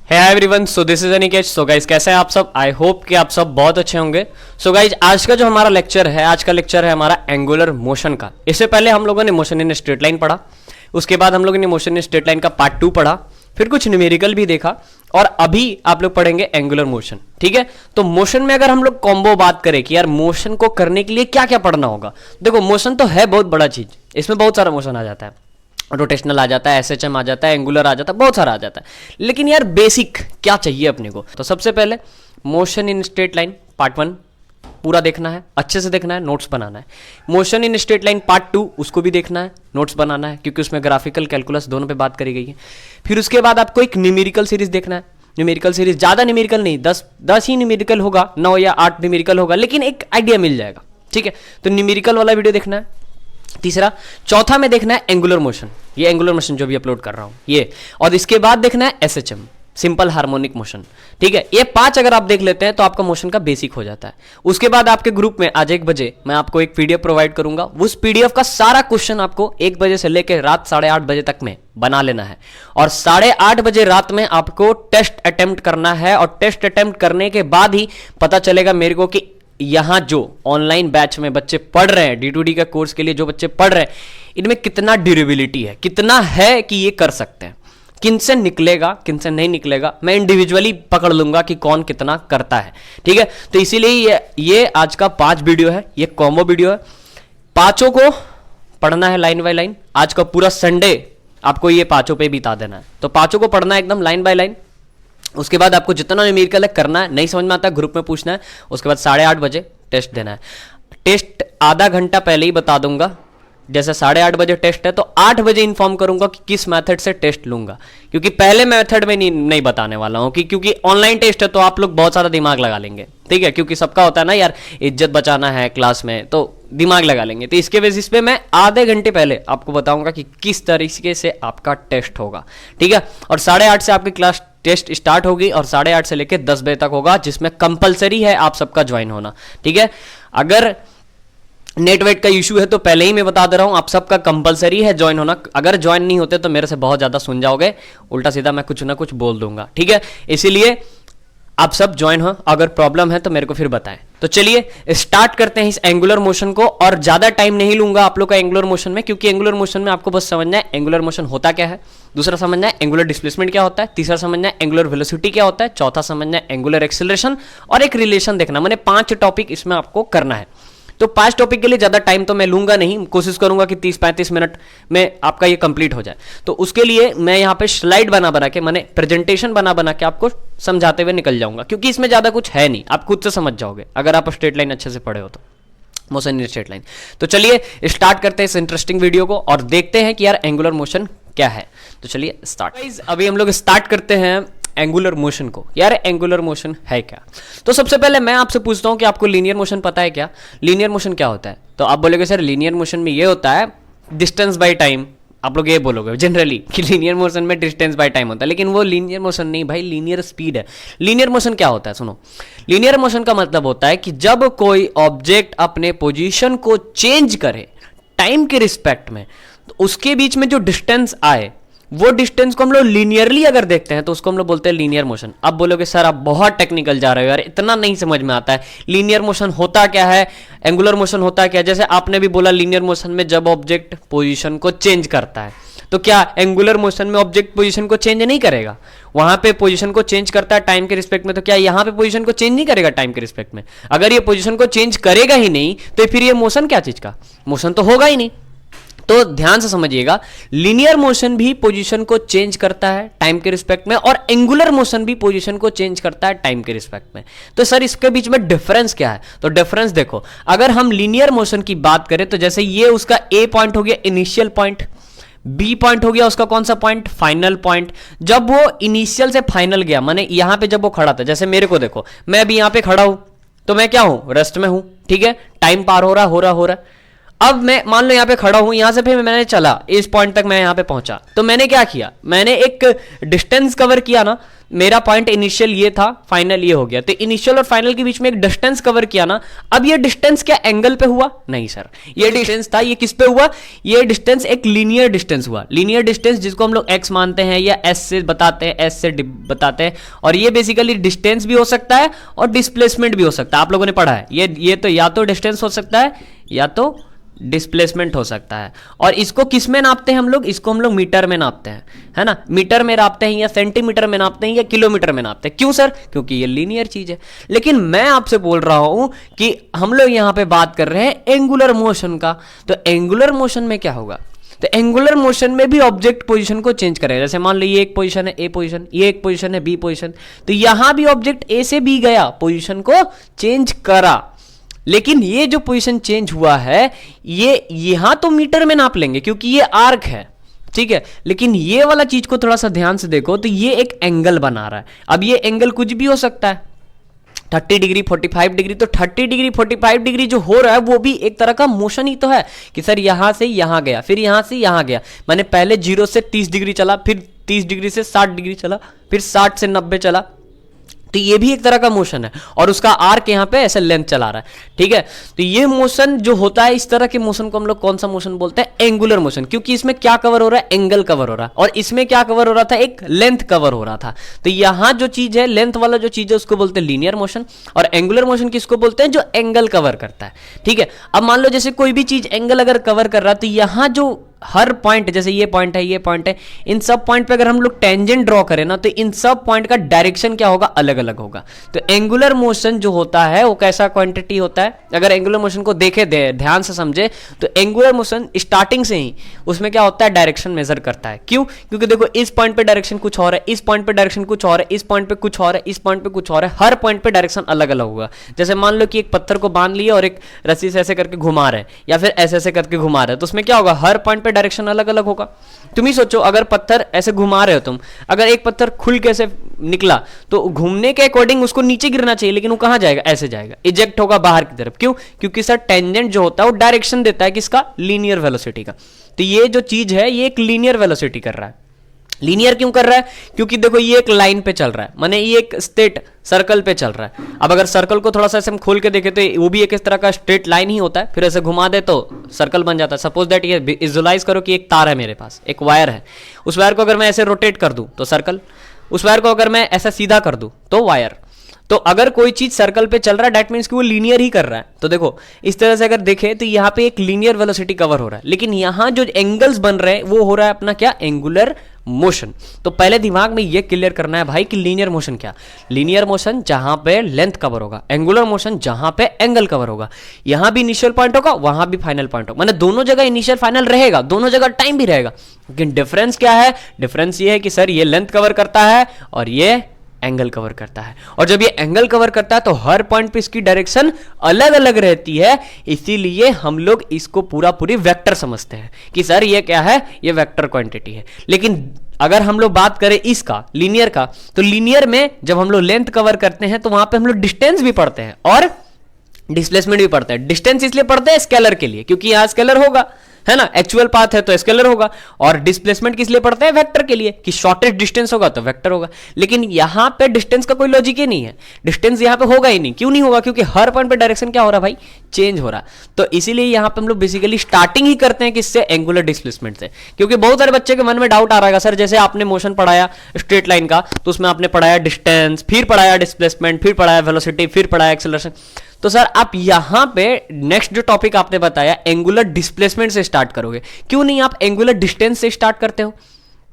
Hi everyone, so this is Aniket. So guys कैसे हैं आप सब? आई होप कि आप सब बहुत अच्छे होंगे। सो गाइज आज का जो हमारा लेक्चर है, आज का लेक्चर है हमारा एंगुलर मोशन का। इससे पहले हम लोगों ने मोशन इन स्ट्रेट लाइन पढ़ा, उसके बाद हम लोगों ने मोशन इन स्ट्रेट लाइन का पार्ट 2 पढ़ा, फिर कुछ न्यूमेरिकल भी देखा और अभी आप लोग पढ़ेंगे एंगुलर मोशन। ठीक है, तो मोशन में अगर हम लोग कॉम्बो बात करें कि यार मोशन को करने के लिए क्या क्या पढ़ना होगा, देखो मोशन तो है बहुत बड़ा चीज, इसमें बहुत सारा मोशन आ जाता है, रोटेशनल आ जाता है, एसएचएम आ जाता है, एंगुलर आ जाता है, बहुत सारा आ जाता है। लेकिन यार बेसिक क्या चाहिए अपने को? तो सबसे पहले motion in straight line part 1 पूरा देखना है, अच्छे से देखना है, नोट्स बनाना है। Motion in straight line part 2 उसको भी देखना है, नोट्स बनाना है, क्योंकि उसमें ग्राफिकल कैलकुलस दोनों पे बात करी गई है। फिर उसके बाद आपको एक न्यूमेरिकल सीरीज देखना है। न्यूमेरिकल सीरीज ज़्यादा न्यूमेरिकल नहीं, 10 ही न्यूमेरिकल होगा, 9 या 8 न्यूमेरिकल होगा, लेकिन एक आइडिया मिल जाएगा। ठीक है, तो न्यूमेरिकल वाला वीडियो देखना है। तीसरा, चौथा में देखना है एंगुलर मोशन, ये एंगुलर मोशन जो भी अपलोड कर रहा हूं ये, और इसके बाद देखना है एसएचएम, सिंपल हार्मोनिक मोशन। ठीक है, ये 5 अगर आप देख लेते हैं तो आपका मोशन का बेसिक हो जाता है। उसके बाद आपके ग्रुप में आज 1 बजे मैं आपको एक पीडीएफ प्रोवाइड करूंगा, उस पीडीएफ का सारा क्वेश्चन आपको 1 बजे से लेकर रात 8:30 बजे तक में बना लेना है, और 8:30 बजे रात में आपको टेस्ट अटेम्प्ट करना है, और टेस्ट अटेम्प्ट करने के बाद ही पता चलेगा मेरे को कि यहां जो ऑनलाइन बैच में बच्चे पढ़ रहे हैं, D2D का कोर्स के लिए जो बच्चे पढ़ रहे हैं, इनमें कितना ड्यूरेबिलिटी है, कितना है कि ये कर सकते हैं, किन से निकलेगा किन से नहीं निकलेगा, मैं इंडिविजुअली पकड़ लूंगा कि कौन कितना करता है। ठीक है, तो इसीलिए ये आज का 5 वीडियो है, ये कॉम्बो वीडियो है, पांचों को पढ़ना है लाइन बाय लाइन। आज का पूरा संडे आपको ये पांचों पे बिता देना है, तो पांचों को पढ़ना है एकदम लाइन बाय लाइन। उसके बाद आपको जितना न्यूमेरिकल है करना है, नहीं समझ में आता ग्रुप में पूछना है। उसके बाद 8:30 बजे टेस्ट देना है। टेस्ट आधा घंटा पहले ही बता दूंगा, जैसे 8:30 बजे टेस्ट है तो 8 बजे इन्फॉर्म करूंगा कि किस मेथड से टेस्ट लूंगा, क्योंकि पहले मेथड में नहीं बताने वाला हूं, क्योंकि ऑनलाइन टेस्ट है तो आप लोग बहुत सारा दिमाग लगा लेंगे। ठीक है, क्योंकि सबका होता है ना यार, इज्जत बचाना है क्लास में, तो दिमाग लगा लेंगे। तो इसके बेसिस पे मैं आधे घंटे पहले आपको बताऊंगा कि किस तरीके से आपका टेस्ट होगा। ठीक है, और 8:30 से आपकी क्लास टेस्ट स्टार्ट होगी और 8:30 से लेकर 10 बजे तक होगा, जिसमें कंपलसरी है आप सबका ज्वाइन होना। ठीक है, अगर नेटवेट का इशू है तो पहले ही मैं बता दे रहा हूं, आप सबका कंपलसरी है ज्वाइन होना। अगर ज्वाइन नहीं होते तो मेरे से बहुत ज्यादा सुन जाओगे, उल्टा सीधा मैं कुछ ना कुछ बोल दूंगा। ठीक है, इसीलिए आप सब ज्वाइन हो, अगर प्रॉब्लम है तो मेरे को फिर बताएं। तो चलिए स्टार्ट करते हैं इस एंगुलर मोशन को, और ज्यादा टाइम नहीं लूंगा आप लोग का एंगुलर मोशन में, क्योंकि एंगुलर मोशन में आपको बस समझना है एंगुलर मोशन होता क्या है, दूसरा समझना है एंगुलर डिस्प्लेसमेंट क्या होता है, तीसरा समझना है एंगुलर वेलोसिटी क्या होता है, चौथा समझना है एंगुलर एक्सेलरेशन, और एक रिलेशन देखना। मैंने 5 टॉपिक इसमें आपको करना है। तो 5 टॉपिक के लिए ज्यादा टाइम तो मैं लूंगा नहीं, कोशिश करूंगा कि 30-35 मिनट में आपका ये कंप्लीट हो जाए। तो उसके लिए मैं यहाँ पे स्लाइड बना के, मैंने प्रेजेंटेशन बना के आपको समझाते हुए निकल जाऊंगा, क्योंकि इसमें ज्यादा कुछ है नहीं, आप खुद से समझ जाओगे अगर आप स्ट्रेट लाइन अच्छे से पढ़े हो तो, मोशन इन स्ट्रेट लाइन। तो चलिए स्टार्ट करते हैं इस इंटरेस्टिंग वीडियो को और देखते हैं कि यार एंगुलर मोशन क्या है। तो चलिए स्टार्ट। अभी हम लोग स्टार्ट करते हैं एंगुलर मोशन को। यार एंगुलर मोशन है क्या? तो सबसे पहले मैं आपसे पूछता हूं कि आपको लीनियर मोशन पता है क्या? लीनियर मोशन क्या होता है? तो आप बोलोगे सर लीनियर मोशन में ये होता है डिस्टेंस बाय टाइम, आप लोग ये बोलोगे जनरली कि लीनियर मोशन में डिस्टेंस बाय टाइम होता है, लेकिन वो लीनियर मोशन नहीं भाई, लीनियर स्पीड है। लीनियर मोशन क्या होता है? सुनो, लीनियर मोशन का मतलब होता है कि जब कोई ऑब्जेक्ट अपने पोजीशन को चेंज करे टाइम के रिस्पेक्ट में, तो उसके बीच में जो डिस्टेंस आए, वो डिस्टेंस को हम लोग लीनियरली अगर देखते हैं तो उसको हम लोग बोलते हैं लीनियर मोशन। अब बोलोगे सर आप बहुत टेक्निकल जा रहे हो यार, इतना नहीं समझ में आता है, लीनियर मोशन होता क्या है, एंगुलर मोशन होता क्या? जैसे आपने भी बोला लीनियर मोशन में जब ऑब्जेक्ट पोजीशन को चेंज करता है, तो क्या एंगुलर मोशन में ऑब्जेक्ट पोजीशन को चेंज नहीं करेगा? वहां पे पोजीशन को चेंज करता है टाइम के रिस्पेक्ट में, तो क्या यहां पे पोजीशन को चेंज नहीं करेगा टाइम के रिस्पेक्ट में? अगर ये पोजीशन को चेंज करेगा ही नहीं तो फिर ये मोशन क्या चीज का? मोशन तो होगा ही नहीं। तो ध्यान से समझिएगा, लीनियर मोशन भी पोजीशन को चेंज करता है टाइम के रिस्पेक्ट में, और एंगुलर मोशन भी पोजीशन को चेंज करता है टाइम के रिस्पेक्ट में। तो सर इसके बीच में डिफरेंस क्या है? तो डिफरेंस देखो, अगर हम लीनियर मोशन की बात करें तो जैसे ये उसका ए पॉइंट हो गया इनिशियल पॉइंट, बी पॉइंट हो गया उसका कौन सा पॉइंट? Final point. जब वो इनिशियल से फाइनल गया, माने यहां पे जब वो खड़ा था, जैसे मेरे को देखो, मैं अभी यहां पे खड़ा हूं तो मैं क्या हूं? रेस्ट में हूं। ठीक है, टाइम पार हो रहा। अब मैं मान लो यहाँ पे खड़ा हूं, यहां से फिर मैंने चला इस पॉइंट तक, मैं यहाँ पे पहुंचा, तो मैंने क्या किया, मैंने एक डिस्टेंस कवर किया ना। मेरा पॉइंट इनिशियल ये था, फाइनल ये हो गया, तो इनिशियल और फाइनल के बीच में एक डिस्टेंस कवर किया ना। अब ये डिस्टेंस क्या एंगल पे हुआ? नहीं सर, ये डिस्टेंस था, ये किस पे हुआ? ये डिस्टेंस एक लीनियर डिस्टेंस हुआ। लीनियर डिस्टेंस जिसको हम लोग एक्स मानते हैं या एस से बताते हैं, एस से बताते हैं, और ये बेसिकली डिस्टेंस भी हो सकता है और डिस्प्लेसमेंट भी हो सकता है। आप लोगों ने पढ़ा है ये तो या तो डिस्टेंस हो सकता है या तो डिस्प्लेसमेंट हो सकता है। और इसको किस में नापते हैं हम लोग? इसको हम लोग मीटर में नापते हैं, है ना। मीटर में नापते हैं या सेंटीमीटर में नापते हैं या किलोमीटर में नापते हैं। क्यों सर? क्योंकि ये लीनियर चीज है। लेकिन मैं आपसे बोल रहा हूं कि हम लोग यहां पे बात कर रहे हैं एंगुलर मोशन का। तो एंगुलर मोशन में क्या होगा? तो एंगुलर मोशन में भी ऑब्जेक्ट पोजीशन को चेंज करेगा। जैसे मान लो ये एक पोजीशन है, ए पोजीशन, ये एक पोजीशन है, बी पोजीशन, तो यहां भी ऑब्जेक्ट ए से बी गया, पोजीशन को चेंज करा। लेकिन ये जो पोजीशन चेंज हुआ है, ये यहां तो मीटर में नाप लेंगे क्योंकि ये आर्क है, ठीक है। लेकिन ये वाला चीज को थोड़ा सा ध्यान से देखो, तो ये एक एंगल बना रहा है। अब ये एंगल कुछ भी हो सकता है, 30 डिग्री, 45 डिग्री। तो 30 डिग्री 45 डिग्री जो हो रहा है वो भी एक तरह का मोशन ही तो है कि सर यहां से यहां गया, फिर यहां से यहां गया। मैंने पहले 0 से 30 डिग्री चला, फिर 30 डिग्री से 60 डिग्री चला, फिर 60 से 90 चला। तो ये भी एक तरह का मोशन है और उसका आर्क यहाँ पे ऐसे लेंथ चला रहा है, ठीक है। तो ये मोशन जो होता है, इस तरह के मोशन को हम लोग कौन सा मोशन बोलते हैं? Angular motion. क्योंकि इसमें क्या कवर हो रहा है? एंगल कवर हो रहा है। और इसमें क्या कवर हो रहा था? एक लेंथ कवर हो रहा था। तो यहां जो चीज है, लेंथ वाला जो चीज है, उसको बोलते हैं लीनियर मोशन। और एंगुलर मोशन किसको बोलते हैं? जो एंगल कवर करता है, ठीक है। अब मान लो जैसे कोई भी चीज एंगल अगर कवर कर रहा है, तो यहां जो हर पॉइंट, जैसे ये पॉइंट है, ये पॉइंट है, इन सब पॉइंट पे अगर हम लोग टेंजेंट ड्रॉ करें ना, तो इन सब पॉइंट का डायरेक्शन क्या होगा? अलग अलग होगा। तो एंगुलर मोशन जो होता है वो कैसा क्वांटिटी होता है? अगर एंगुलर मोशन को देखे ध्यान से समझे, तो एंगुलर मोशन स्टार्टिंग से ही उसमें क्या होता है? डायरेक्शन मेजर करता है। क्यों? क्योंकि देखो इस पॉइंट पे डायरेक्शन कुछ और है, इस पॉइंट पे डायरेक्शन कुछ और है, इस पॉइंट पे कुछ और है, इस पॉइंट पे कुछ और है। हर पॉइंट पे डायरेक्शन अलग अलग होगा। जैसे मान लो कि एक पत्थर को बांध लिया और एक रस्सी से ऐसे करके घुमा रहे, या फिर ऐसे ऐसे करके घुमा रहे, तो उसमें क्या होगा? हर पॉइंट पे डायरेक्शन अलग अलग होगा। तुम ही सोचो, अगर पत्थर ऐसे घुमा रहे हो तुम, अगर एक पत्थर खुल के ऐसे निकला, तो घूमने के अकॉर्डिंग उसको नीचे गिरना चाहिए, लेकिन वो कहां जाएगा? ऐसे जाएगा, इजेक्ट होगा बाहर की तरफ। क्यों? क्योंकि सर टेंजेंट जो होता है वो डायरेक्शन देता है किसका? लीनियर वेलोसिटी का। तो ये जो चीज है, ये एक लीनियर वेलोसिटी कर रहा है। लीनियर क्यों कर रहा है? क्योंकि देखो ये एक लाइन पे चल रहा है, माने ये एक स्ट्रेट सर्कल पे चल रहा है। अब अगर सर्कल को थोड़ा सा ऐसे हम खोल के देखें, तो वो भी एक इस तरह का स्ट्रेट लाइन ही होता है, फिर ऐसे घुमा दे तो सर्कल बन जाता है। सपोज दैट ये विजुअलाइज करो कि एक तार है मेरे पास, एक वायर है, उस वायर को अगर मैं ऐसे रोटेट कर दूं तो सर्कल, उस वायर को अगर मैं ऐसा सीधा कर दूं तो वायर। तो अगर कोई चीज सर्कल पे चल रहा है, दैट मींस कि वो लीनियर ही कर रहा है। तो देखो इस तरह से अगर देखें तो यहाँ पे एक लीनियर वेलोसिटी कवर हो रहा है, लेकिन यहाँ जो एंगल्स बन रहे हैं वो हो रहा है अपना क्या? Angular motion. तो पहले दिमाग में ये क्लियर करना है भाई कि लीनियर मोशन क्या? लीनियर मोशन जहां पे लेंथ कवर होगा, एंगुलर मोशन जहां पे एंगल कवर होगा। यहां भी इनिशियल पॉइंट होगा, वहां भी फाइनल पॉइंट होगा, मतलब दोनों जगह इनिशियल फाइनल रहेगा, दोनों जगह टाइम भी रहेगा। लेकिन डिफरेंस क्या है? डिफरेंस ये है कि सर ये लेंथ कवर करता है और ये एंगल कवर करता है। और जब ये एंगल कवर करता है तो हर पॉइंट पे इसकी डायरेक्शन अलग अलग रहती है। इसीलिए हम लोग इसको पूरा पूरी वेक्टर समझते हैं कि सर ये क्या है? ये वेक्टर क्वांटिटी है। लेकिन अगर हम लोग बात करें इसका, लीनियर का, तो लीनियर में जब हम लोग लेंथ कवर करते हैं तो वहां पे हम लोग डिस्टेंस भी पढ़ते हैं और डिस्प्लेसमेंट भी पढ़ते हैं। डिस्टेंस इसलिए पढ़ते हैं स्केलर के लिए, क्योंकि यहां स्केलर होगा, है ना, एक्चुअल पाथ है तो स्केलर होगा। और डिस्प्लेसमेंट किस लिए पढ़ते हैं? वेक्टर के लिए, कि शॉर्टेस्ट डिस्टेंस होगा तो वेक्टर होगा। लेकिन यहां पे डिस्टेंस का कोई लॉजिक ही नहीं है, डिस्टेंस यहां पे होगा ही नहीं। क्यों नहीं होगा? क्योंकि हर पॉइंट पे डायरेक्शन क्या हो रहा है भाई? चेंज हो रहा। तो इसीलिए यहां पे हम लोग बेसिकली स्टार्टिंग ही करते हैं किससे? एंगुलर डिस्प्लेसमेंट से। क्योंकि बहुत सारे बच्चे के मन में डाउट आ रहा है, सर जैसे आपने मोशन पढ़ाया स्ट्रेट लाइन का, तो उसमें आपने पढ़ाया डिस्टेंस, फिर पढ़ाया डिस्प्लेसमेंट, फिर पढ़ाया वेलोसिटी, फिर पढ़ाया एक्सेलरेशन। तो सर आप यहां पे नेक्स्ट जो टॉपिक आपने बताया एंगुलर डिस्प्लेसमेंट से स्टार्ट करोगे, क्यों नहीं आप एंगुलर डिस्टेंस से स्टार्ट करते हो?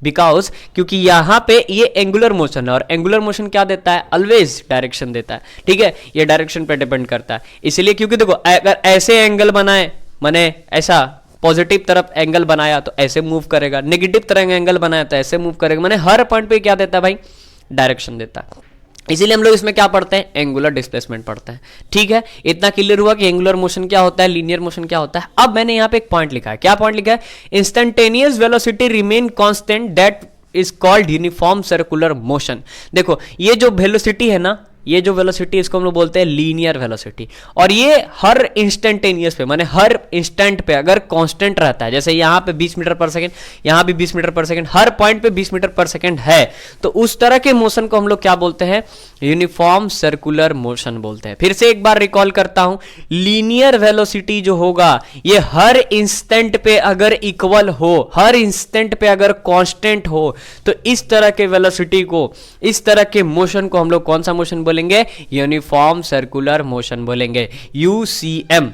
बिकॉज क्योंकि यहां पे ये एंगुलर मोशन है, और एंगुलर मोशन क्या देता है? ऑलवेज डायरेक्शन देता है, ठीक है। ये डायरेक्शन पे डिपेंड करता है। इसलिए क्योंकि देखो अगर ऐसे एंगल बनाए, माने ऐसा पॉजिटिव तरफ एंगल बनाया तो ऐसे मूव करेगा, नेगेटिव तरह एंगल बनाया तो ऐसे मूव करेगा, माने हर पॉइंट पे क्या देता है भाई? डायरेक्शन देता है। इसीलिए हम लोग इसमें क्या पढ़ते हैं? एंगुलर डिस्प्लेसमेंट पढ़ते हैं, ठीक है। इतना क्लियर हुआ कि एंगुलर मोशन क्या होता है, लीनियर मोशन क्या होता है। अब मैंने यहां पे एक पॉइंट लिखा है। क्या पॉइंट लिखा है? Instantaneous velocity remain constant that is called uniform circular motion. देखो ये जो वेलोसिटी है ना, ये जो वेलोसिटी इसको हम लोग बोलते हैं लीनियर वेलोसिटी। और ये हर इंस्टेंटेनियस पे माने हर इंस्टेंट पे अगर कांस्टेंट रहता है, जैसे यहाँ पे 20 मीटर पर सेकंड, यहाँ भी 20 मीटर पर सेकंड, हर पॉइंट पे 20 मीटर पर सेकंड है, तो उस तरह के मोशन को हम लोग क्या बोलते हैं? यूनिफॉर्म सर्कुलर मोशन बोलते हैं। फिर से एक बार रिकॉल करता हूं, लीनियर वेलोसिटी जो होगा ये हर इंस्टेंट पे अगर इक्वल हो, हर इंस्टेंट पे अगर कांस्टेंट हो, तो इस तरह के वेलोसिटी को, इस तरह के मोशन को हम लोग कौन सा मोशन बोलेंगे? यूनिफॉर्म सर्कुलर मोशन बोलेंगे, यूसीएम।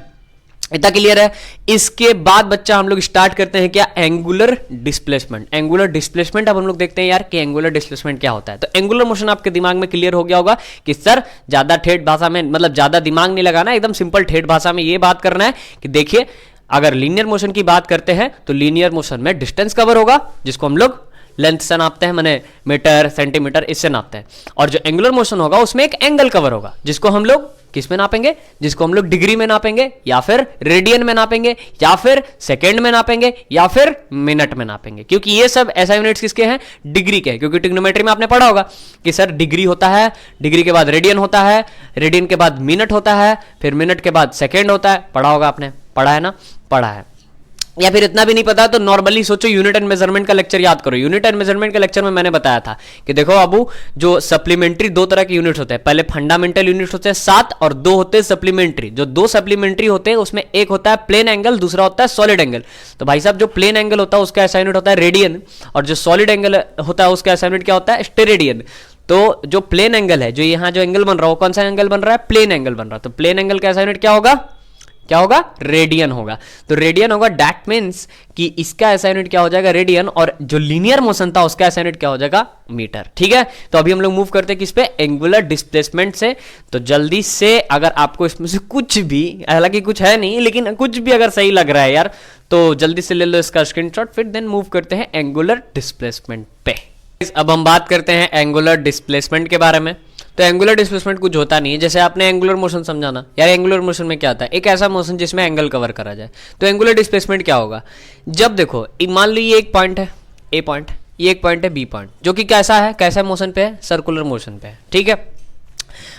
इतना क्लियर है? इसके बाद बच्चा हम लोग स्टार्ट करते हैं क्या? Angular displacement. एंगुलर डिस्प्लेसमेंट अब हम लोग देखते हैं यार कि एंगुलर डिस्प्लेसमेंट क्या होता है। तो एंगुलर मोशन आपके दिमाग में क्लियर हो गया होगा कि सर ज्यादा ठेठ भाषा में, मतलब ज्यादा दिमाग नहीं लगाना, एकदम सिंपल ठेठ भाषा में ये बात करना है कि देखिए, अगर लीनियर मोशन की बात करते हैं तो लीनियर मोशन में डिस्टेंस कवर होगा, जिसको हम लोग लेंथ से नापते हैं, माने मीटर सेंटीमीटर इससे नापते हैं। और जो एंगुलर मोशन होगा उसमें एक एंगल कवर होगा, जिसको हम लोग किस में नापेंगे? जिसको हम लोग डिग्री में नापेंगे, या फिर रेडियन में नापेंगे, या फिर सेकेंड में नापेंगे, या फिर मिनट में नापेंगे। क्योंकि ये सब ऐसा यूनिट्स किसके हैं? डिग्री के। क्योंकि ट्रिग्नोमेट्री में आपने पढ़ा होगा कि सर डिग्री होता है, डिग्री के बाद रेडियन होता है, रेडियन के बाद मिनट होता है, फिर मिनट के बाद सेकेंड होता है। पढ़ा होगा आपने, पढ़ा है ना? पढ़ा है। या फिर इतना भी नहीं पता तो नॉर्मली सोचो, यूनिट एंड मेजरमेंट का लेक्चर याद करो। यूनिट एंड मेजरमेंट के लेक्चर में मैंने बताया था कि देखो बाबू, जो सप्लीमेंट्री दो तरह के यूनिट्स होते हैं। पहले फंडामेंटल यूनिट्स होते हैं 7 और 2 होते हैं सप्लीमेंट्री। जो 2 सप्लीमेंट्री होते हैं उसमें एक होता है प्लेन एंगल, दूसरा होता है सॉलिड एंगल। तो भाई साहब, जो प्लेन एंगल होता है उसका ऐसा यूनिट होता है रेडियन, और जो सॉलिड एंगल होता है उसका ऐसा यूनिट क्या होता है? स्टेरेडियन। तो जो प्लेन एंगल है, जो यहाँ जो एंगल बन रहा है, वो कौन सा एंगल बन रहा है? प्लेन एंगल बन रहा है। तो प्लेन एंगल का ऐसा यूनिट क्या होगा? क्या होगा? रेडियन होगा। तो रेडियन होगा, दैट मीन्स कि इसका ऐसा यूनिट क्या हो जाएगा? रेडियन। और जो लीनियर मोशन था उसका ऐसा यूनिट क्या हो जाएगा? मीटर। ठीक है, तो अभी हम लोग मूव करते हैं किस पे? एंगुलर डिस्प्लेसमेंट से। तो जल्दी से, अगर आपको इसमें से कुछ भी, हालांकि कुछ है नहीं, लेकिन कुछ भी अगर सही लग रहा है यार, तो जल्दी से ले लो इसका स्क्रीनशॉट, फिर देन मूव करते हैं एंगुलर डिस्प्लेसमेंट पे। अब हम बात करते हैं एंगुलर डिस्प्लेसमेंट के बारे में। तो एंगुलर डिस्प्लेसमेंट कुछ होता नहीं है। जैसे आपने एंगुलर मोशन समझाना यार, एंगुलर मोशन में क्या आता है? एक ऐसा मोशन जिसमें एंगल कवर करा जाए। तो एंगुलर डिस्प्लेसमेंट क्या होगा? जब देखो, मान लो ये एक पॉइंट है, ए पॉइंट, ये एक पॉइंट है बी पॉइंट, जो कि कैसा है? कैसा मोशन पे है? सर्कुलर मोशन पे है। ठीक है,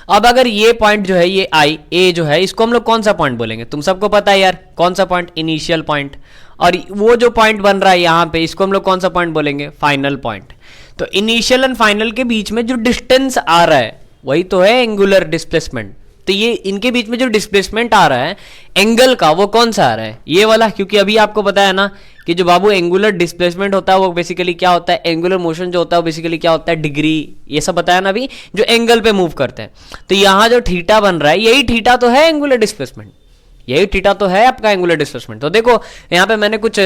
अब अगर ये पॉइंट जो है, ये आई ए जो है, इसको हम लोग कौन सा पॉइंट बोलेंगे? तुम सबको पता है यार, कौन सा पॉइंट? Initial point. और वो जो पॉइंट बन रहा है यहाँ पे, इसको हम लोग कौन सा पॉइंट बोलेंगे? Final point. तो इनिशियल एंड फाइनल के बीच में जो डिस्टेंस आ रहा है वही तो है एंगुलर डिस्प्लेसमेंट। तो ये इनके बीच में जो डिस्प्लेसमेंट आ रहा है एंगल का, वो कौन सा आ रहा है? ये वाला। क्योंकि अभी आपको पता है ना कि जो बाबू एंगुलर डिस्प्लेसमेंट होता है वो बेसिकली क्या होता है? एंगुलर मोशन जो होता है वो बेसिकली क्या होता है? डिग्री, ये सब बताया ना अभी, जो एंगल पे मूव करते हैं। तो यहाँ जो थीटा बन रहा है, यही थीटा तो है एंगुलर डिस्प्लेसमेंट, यही थीटा तो है आपका एंगुलर डिस्प्लेसमेंट। तो देखो यहाँ पे मैंने कुछ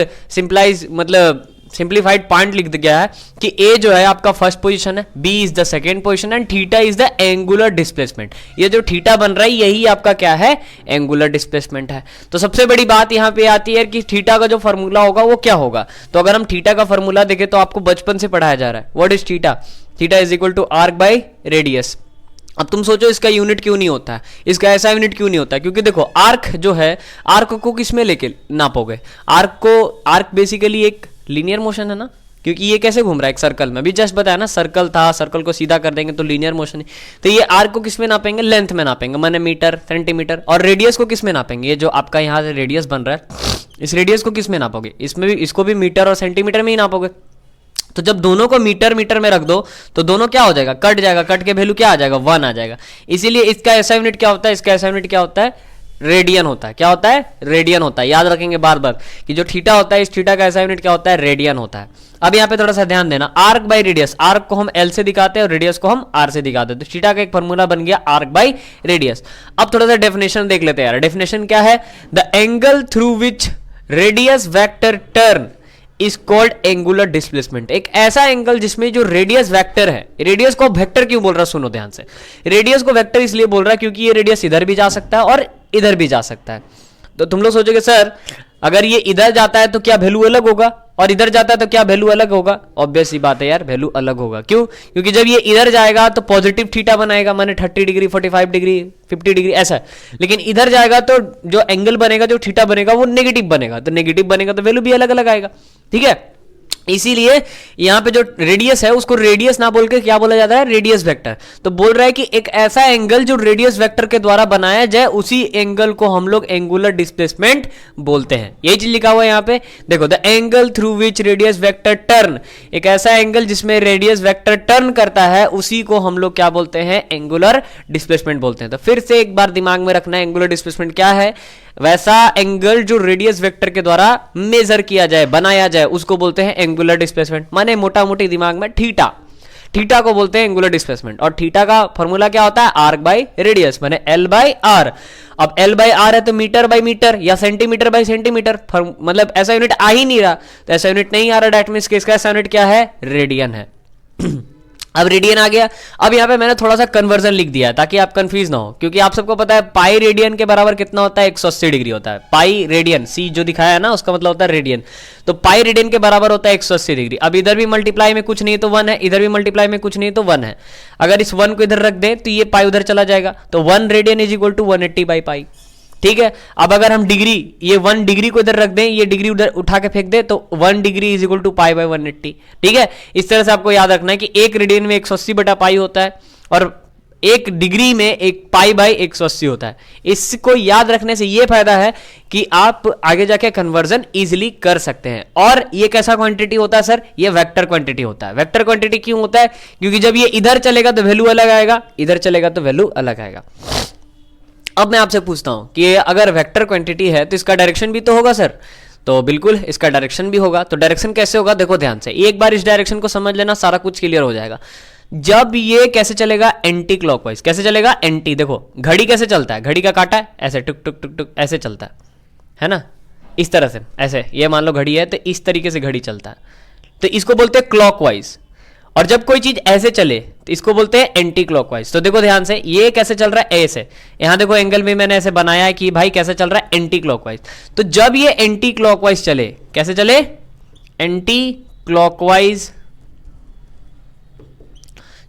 सिंप्लीफाइड पॉइंट लिख दिया है कि ए जो है आपका फर्स्ट पोजीशन है, B is the second position, and theta is the angular displacement. ये जो थीटा बन रहा है यही आपका क्या है? एंगुलर डिस्प्लेसमेंट है। तो सबसे बड़ी बात यहाँ पे आती है कि थीटा का जो फॉर्मूला होगा वो क्या होगा? तो अगर हम थीटा का फॉर्मूला देखें तो आपको बचपन से पढ़ाया जा रहा है। What is theta? Theta is equal to arc by radius. अब तुम सोचो इसका यूनिट क्यों नहीं होता है, इसका ऐसा यूनिट क्यों नहीं होता? क्योंकि देखो, आर्क जो है, आर्क को किस में लेके नापोगे? आर्क बेसिकली एक लीनियर मोशन है ना, क्योंकि ये कैसे घूम रहा है? एक सर्कल में। अभी जस्ट बताया ना, सर्कल था, सर्कल को सीधा कर देंगे तो लीनियर मोशन है। तो ये आर्क को किस में नापेंगे? लेंथ में नापेंगे, माने मीटर सेंटीमीटर। और रेडियस को किस में नापेंगे? ये जो आपका यहाँ से रेडियस बन रहा है, इस रेडियस को किस में नापोगे? इसमें भी, इसको भी मीटर और सेंटीमीटर में ही नापोगे। तो जब दोनों को मीटर मीटर में रख दो तो दोनों क्या हो जाएगा? कट जाएगा। कट के वैल्यू क्या आ जाएगा? 1 आ जाएगा। इसीलिए इसका ऐसा यूनिट क्या होता है? इसका ऐसा यूनिट क्या होता है? रेडियन होता है। क्या होता है? रेडियन होता है। याद रखेंगे बार बार कि जो थीटा होता है, इस थीटा का ऐसा यूनिट क्या होता है? रेडियन होता है। अब यहाँ पे थोड़ा सा ध्यान देना, आर्क बाय रेडियस, आर्क को हम एल से दिखाते हैं और रेडियस को हम आर से दिखाते हैं। तो थीटा का एक फॉर्मूला बन गया आर्क बाय रेडियस। अब थोड़ा सा डेफिनेशन देख लेते हैं यार। डेफिनेशन क्या है? The angle through which radius vector turn is called angular displacement. एक ऐसा एंगल जिसमें जो रेडियस वेक्टर है, रेडियस को वेक्टर क्यों बोल रहा है? सुनो ध्यान से, रेडियस को वेक्टर इसलिए बोल रहा है क्योंकि ये रेडियस इधर भी जा सकता है और इधर भी जा सकता है। तो तुम लोग सोचोगे सर अगर ये इधर जाता है तो क्या वैल्यू अलग होगा, और इधर जाता है तो क्या वैल्यू अलग होगा? ऑब्वियस सी बात है यार, वैल्यू अलग होगा। क्यों? क्योंकि जब ये इधर जाएगा तो पॉजिटिव थीटा बनाएगा, माने 30 डिग्री, 45 डिग्री, 50 डिग्री ऐसा। लेकिन इधर जाएगा तो जो एंगल बनेगा, जो थीटा बनेगा, वो नेगेटिव बनेगा। तो नेगेटिव बनेगा तो वैल्यू भी अलग अलग आएगा। ठीक है, इसीलिए यहां पे जो रेडियस है उसको रेडियस ना बोल के क्या बोला जाता है, रेडियस वेक्टर। तो बोल रहा है कि एक ऐसा एंगल जो रेडियस वेक्टर के द्वारा बनाया जाए उसी एंगल को हम लोग एंगुलर डिस्प्लेसमेंट बोलते हैं। यही चीज लिखा हुआ है यहां पे, देखो, the angle through which radius vector turn, एक ऐसा एंगल जिसमें रेडियस वेक्टर टर्न करता है उसी को हम लोग क्या बोलते हैं, एंगुलर डिस्प्लेसमेंट बोलते हैं। तो फिर से एक बार दिमाग में रखना है, एंगुलर डिस्प्लेसमेंट क्या है, वैसा एंगल जो रेडियस वेक्टर के द्वारा मेजर किया जाए, बनाया जाए, उसको बोलते हैं एंगुलर डिस्प्लेसमेंट। माने मोटा मोटी दिमाग में थीटा, थीटा को बोलते हैं एंगुलर डिस्प्लेसमेंट। और थीटा का फॉर्मूला क्या होता है, आर्क बाय रेडियस, माने एल बाय आर। अब एल बाय आर है तो मीटर बाय मीटर या सेंटीमीटर बाय सेंटीमीटर, मतलब ऐसा यूनिट आ ही नहीं रहा, तो ऐसा यूनिट नहीं आ रहा, डेट मींस इसका ऐसा यूनिट क्या है, रेडियन है। अब रेडियन आ गया। अब यहां पे मैंने थोड़ा सा कन्वर्जन लिख दिया है ताकि आप कंफ्यूज ना हो, क्योंकि आप सबको पता है पाई रेडियन के बराबर कितना होता है, 180 डिग्री होता है। पाई रेडियन, सी जो दिखाया है ना उसका मतलब होता है रेडियन, तो पाई रेडियन के बराबर होता है 180 डिग्री। अब इधर भी मल्टीप्लाई में कुछ नहीं तो 1 है, इधर भी मल्टीप्लाई में कुछ नहीं तो 1 है। अगर इस 1 को इधर रख दें तो ये पाई उधर चला जाएगा, तो 1 radian is equal to 180 by pi. ठीक है। अब अगर हम डिग्री, ये 1 डिग्री को इधर रख दें, ये डिग्री उधर उठा के फेंक दे, तो 1 degree is equal to pi by 180। ठीक है। इस तरह से आपको याद रखना है कि 1 रेडियन में 180 बटा पाई होता है और 1 डिग्री में 1 पाई बाय 180 होता है। इसको याद रखने से ये फायदा है कि आप आगे जाके कन्वर्जन इजीली कर सकते हैं। और ये कैसा क्वांटिटी होता है सर, ये वेक्टर क्वांटिटी होता है। वेक्टर क्वांटिटी क्यों होता है, क्योंकि जब ये इधर चलेगा तो वैल्यू अलग आएगा, इधर चलेगा तो वैल्यू अलग आएगा। अब मैं आपसे पूछता हूं कि अगर वेक्टर क्वांटिटी है तो इसका डायरेक्शन भी तो होगा सर, तो बिल्कुल इसका डायरेक्शन भी होगा। तो डायरेक्शन कैसे होगा, देखो ध्यान से, एक बार इस डायरेक्शन को समझ लेना, सारा कुछ क्लियर हो जाएगा। जब ये कैसे चलेगा, एंटी क्लॉकवाइज। कैसे चलेगा, एंटी। देखो घड़ी कैसे चलता है, घड़ी का काटा है ऐसे टुक टुक टुक टुक ऐसे चलता है ना, इस तरह से ऐसे, ये मान लो घड़ी है तो इस तरीके से घड़ी चलता है, तो इसको बोलते हैं क्लॉकवाइज। और जब कोई चीज ऐसे चले तो इसको बोलते हैं एंटी क्लॉकवाइज। तो देखो ध्यान से, ये कैसे चल रहा है, ए से, यहां देखो एंगल में मैंने ऐसे बनाया है कि भाई कैसे चल रहा है, एंटी क्लॉकवाइज। तो जब ये एंटी क्लॉकवाइज चले, कैसे चले, एंटी क्लॉकवाइज,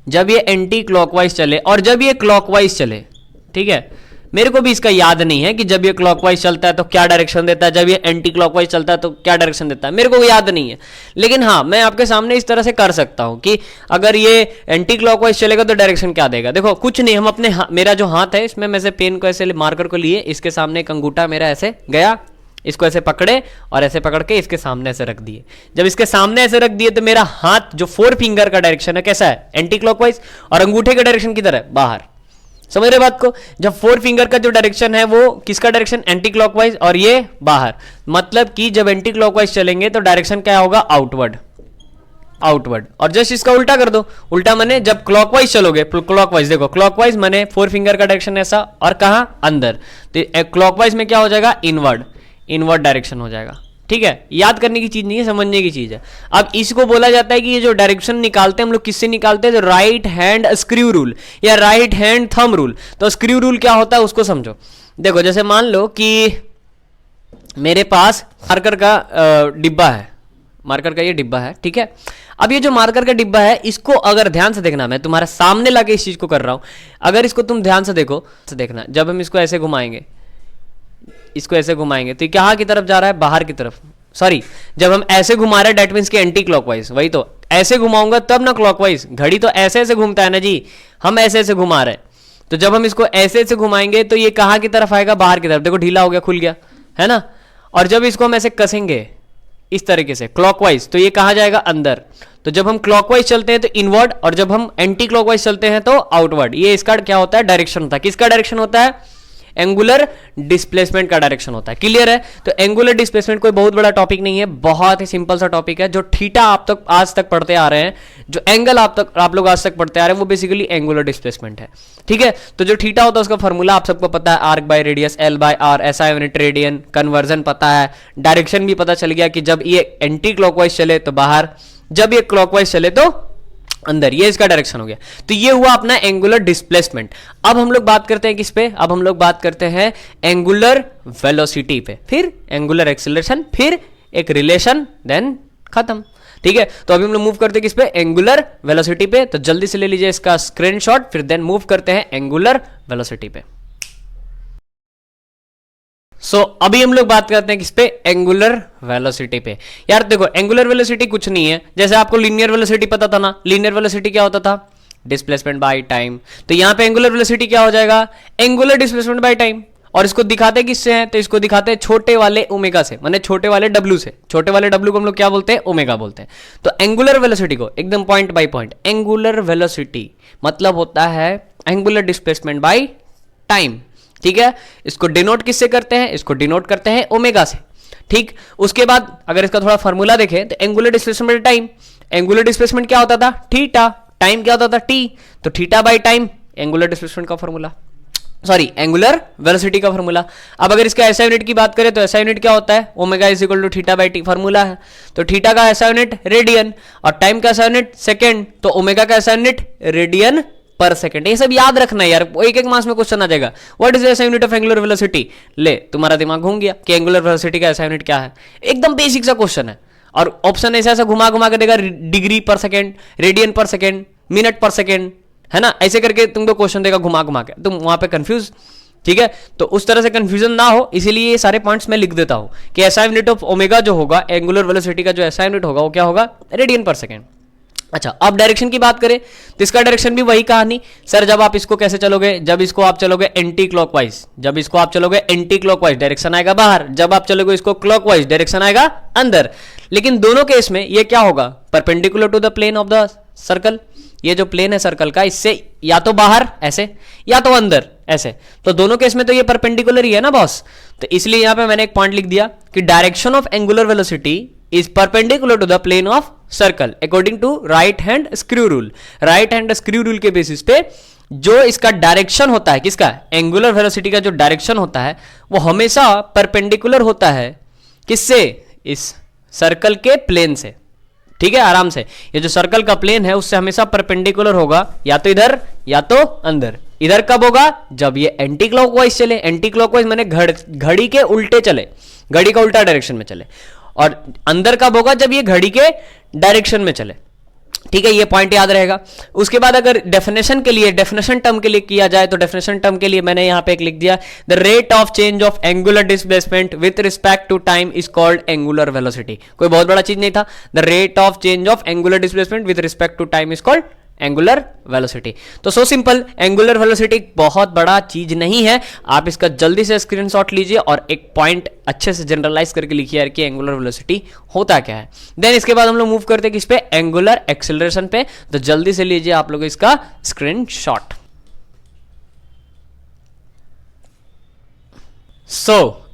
जब ये एंटी क्लॉकवाइज चले और जब ये क्लॉकवाइज चले, ठीक है, मेरे को भी इसका याद नहीं है कि जब ये क्लॉकवाइज चलता है तो क्या डायरेक्शन देता है, जब ये एंटी क्लॉकवाइज चलता है तो क्या डायरेक्शन देता है, मेरे को याद नहीं है। लेकिन हाँ, मैं आपके सामने इस तरह से कर सकता हूं कि अगर ये एंटी क्लॉकवाइज चलेगा तो डायरेक्शन क्या देगा। देखो कुछ नहीं, हम अपने मेरा जो हाथ है इसमें मैं से पेन को ऐसे मार्कर को लिए, इसके सामने एक अंगूठा मेरा ऐसे गया, इसको ऐसे पकड़े और ऐसे पकड़ के इसके सामने ऐसे रख दिए। जब इसके सामने ऐसे रख दिए तो मेरा हाथ जो 4 फिंगर का डायरेक्शन है कैसा है, एंटी क्लॉकवाइज, और अंगूठे का डायरेक्शन किधर है, बाहर। समझ रहे बात को, जब 4 फिंगर का जो डायरेक्शन है वो किसका डायरेक्शन, एंटी क्लॉकवाइज, और ये बाहर। मतलब कि जब एंटी क्लॉकवाइज चलेंगे तो डायरेक्शन क्या होगा, आउटवर्ड, आउटवर्ड। और जस्ट इसका उल्टा कर दो, उल्टा माने जब क्लॉकवाइज चलोगे, क्लॉकवाइज देखो, क्लॉकवाइज माने 4 फिंगर का डायरेक्शन ऐसा, और कहां, अंदर, तो क्लॉकवाइज में क्या हो जाएगा, इनवर्ड, इनवर्ड डायरेक्शन हो जाएगा। ठीक है, याद करने की चीज नहीं है, समझने की चीज है। अब इसको बोला जाता है कि ये जो डायरेक्शन निकालते हैं हम लोग, किससे निकालते हैं, तो राइट हैंड स्क्रू रूल या राइट हैंड थंब रूल। तो स्क्रू रूल क्या होता है उसको समझो। देखो जैसे मान लो कि मेरे पास मार्कर का डिब्बा है, मार्कर का ये डिब्बा है, ठीक है। अब ये जो मार्कर का डिब्बा है, इसको अगर ध्यान से देखना, मैं तुम्हारे सामने लाके इस चीज को कर रहा हूं, अगर इसको तुम ध्यान से देखो, तो देखना जब हम इसको ऐसे घुमाएंगे, इसको ऐसे घुमाएंगे तो कहां की तरफ जा रहा है, बाहर की तरफ। सॉरी, जब हम ऐसे घुमा रहे हैं डेट मींस के एंटी क्लॉकवाइज, वही तो, ऐसे घुमाऊंगा तब ना क्लॉकवाइज, घड़ी तो ऐसे ऐसे घूमता है ना जी, हम ऐसे ऐसे घुमा रहे हैं, तो जब हम इसको ऐसे ऐसे घुमाएंगे तो ये कहां की तरफ आएगा, बाहर की तरफ। देखो ढीला हो गया, खुल गया है ना। और जब इसको हम ऐसे कसेंगे इस तरीके से क्लॉकवाइज, तो ये कहां जाएगा, अंदर। तो जब हम क्लॉकवाइज चलते हैं तो इनवर्ड, और जब हम एंटी क्लॉकवाइज चलते हैं तो आउटवर्ड। ये इसका क्या होता है, डायरेक्शन होता है। किसका डायरेक्शन होता है, एंगुलर डिस्प्लेसमेंट का डायरेक्शन होता है। क्लियर है। तो एंगुलर डिस्प्लेसमेंट कोई बहुत बड़ा टॉपिक नहीं है, बहुत ही सिंपल सा टॉपिक है। जो थीटा आप तक आज तक पढ़ते आ रहे हैं, जो एंगल आप लोग आज तक पढ़ते आ रहे हैं, वो बेसिकली एंगुलर डिस्प्लेसमेंट है। ठीक है। तो जो थीटा होता है उसका फॉर्मूला आप सबको पता है, arc by radius, l by r, SI unit radian, conversion पता है, डायरेक्शन भी पता चल गया कि जब ये एंटी क्लॉकवाइज चले तो बाहर, जब ये क्लॉकवाइज चले तो अंदर। ये इसका डायरेक्शन हो गया। तो ये हुआ अपना एंगुलर डिस्प्लेसमेंट। अब हम लोग बात करते हैं किस पे, अब हम लोग बात करते हैं एंगुलर वेलोसिटी पे, फिर एंगुलर एक्सीलरेशन, फिर एक रिलेशन, देन खत्म। ठीक है। तो अभी हम लोग मूव करते हैं किस पे, एंगुलर वेलोसिटी पे। तो जल्दी से ले लीजिए इसका स्क्रीनशॉट, फिर देन मूव करते हैं एंगुलर वेलोसिटी पे। अभी हम लोग बात करते हैं किस पे, एंगुलर वेलोसिटी पे। यार देखो एंगुलर वेलोसिटी कुछ नहीं है, जैसे आपको लीनियर वेलोसिटी पता था ना, लीनियर वेलोसिटी क्या होता था, डिस्प्लेसमेंट बाय टाइम। तो यहां पे एंगुलर वेलोसिटी क्या हो जाएगा, एंगुलर डिस्प्लेसमेंट बाय टाइम। और इसको दिखाते किससे हैं, तो इसको दिखाते हैं छोटे वाले ओमेगा से, माने छोटे वाले डब्ल्यू से। छोटे वाले डब्ल्यू को हम लोग क्या बोलते हैं, ओमेगा बोलते हैं। तो एंगुलर वेलोसिटी को एकदम point by point, angular velocity मतलब होता है एंगुलर डिस्प्लेसमेंट बाय टाइम, ठीक है। इसको डिनोट किससे करते हैं, इसको डिनोट करते हैं ओमेगा से, ठीक। उसके बाद अगर इसका थोड़ा फॉर्मूला देखें तो angular displacement by time, angular displacement क्या होता था, थीटा, टाइम क्या होता था, टी। तो theta by time angular displacement का फॉर्मूला, सॉरी एंगुलर वेलोसिटी का फॉर्मूला। अब अगर इसका एसआई यूनिट की बात करें तो एसआई यूनिट क्या होता है, omega is equal to theta by t, formula है। तो थीटा का एसआई यूनिट रेडियन और टाइम का एसआई यूनिट सेकंड, तो ओमेगा का SI unit radian per second. ये सब याद रखना है यार, एक एक मास में क्वेश्चन आ जाएगा, what is the SI unit of angular velocity. ले तुम्हारा दिमाग घूम गया कि एंगुलर वेलोसिटी का एसआई यूनिट क्या है, एकदम बेसिक सा क्वेश्चन है। और ऑप्शन ऐसा ऐसा घुमा घुमा के देगा, डिग्री पर second, radian per second, minute पर सेकंड, है ना, ऐसे करके तुमको क्वेश्चन देगा घुमा घुमा के, तुम वहां पे कंफ्यूज, ठीक है। तो उस तरह से कंफ्यूजन ना हो इसीलिए ये सारे पॉइंट्स मैं लिख देता हूं कि एसआई यूनिट ऑफ ओमेगा जो होगा, एंगुलर वेलोसिटी का जो एसआई यूनिट होगा वो क्या होगा, रेडियन पर सेकंड। अच्छा, अब डायरेक्शन की बात करें तो इसका डायरेक्शन भी वही कहानी सर, जब आप इसको कैसे चलोगे, जब इसको आप चलोगे एंटी क्लॉकवाइज, जब इसको आप चलोगे एंटी क्लॉकवाइज डायरेक्शन आएगा बाहर, जब आप चलोगे इसको क्लॉकवाइज डायरेक्शन आएगा अंदर। लेकिन दोनों केस में ये क्या होगा, perpendicular to the plane of the circle. ये जो प्लेन है सर्कल का, इससे या तो बाहर ऐसे या तो अंदर ऐसे, तो दोनों केस में तो ये परपेंडिकुलर ही है ना बॉस। तो इसलिए यहां पे मैंने एक पॉइंट लिख दिया कि direction of angular velocity is perpendicular to the plane of circle according to right hand screw rule. Right hand screw rule के बेसिस पे जो इसका डायरेक्शन होता है, किसका, एंगुलर वेलोसिटी का जो डायरेक्शन होता है वो हमेशा परपेंडिकुलर होता है, किससे, इस सर्कल के प्लेन से, ठीक है। आराम से, ये जो सर्कल का प्लेन है उससे हमेशा परपेंडिकुलर होगा, या तो इधर या तो अंदर। इधर कब होगा, जब ये एंटी क्लॉकवाइज चले, एंटी क्लॉकवाइज माने घड़ी के उल्टे चले, घड़ी का उल्टा डायरेक्शन में चले। और अंदर कब होगा, जब ये घड़ी के डायरेक्शन में चले, ठीक है। ये पॉइंट याद रहेगा। उसके बाद अगर डेफिनेशन के लिए, डेफिनेशन टर्म के लिए किया जाए तो डेफिनेशन टर्म के लिए मैंने यहां पे एक लिख दिया, the rate of change of angular displacement with respect to time is called angular velocity. कोई बहुत बड़ा चीज नहीं था, the rate of change of angular displacement with respect to time is called angular velocity. तो सो सिंपल, एंगुलर वेलोसिटी बहुत बड़ा चीज नहीं है। आप इसका जल्दी से स्क्रीनशॉट लीजिए और एक पॉइंट अच्छे से जनरलाइज करके लिखिए यार कि एंगुलर वेलोसिटी होता क्या है। देन इसके बाद हम लोग मूव करते हैं किस पे, एंगुलर एक्सेलरेशन पे। तो जल्दी से लीजिए आप लोग इसका स्क्रीनशॉट।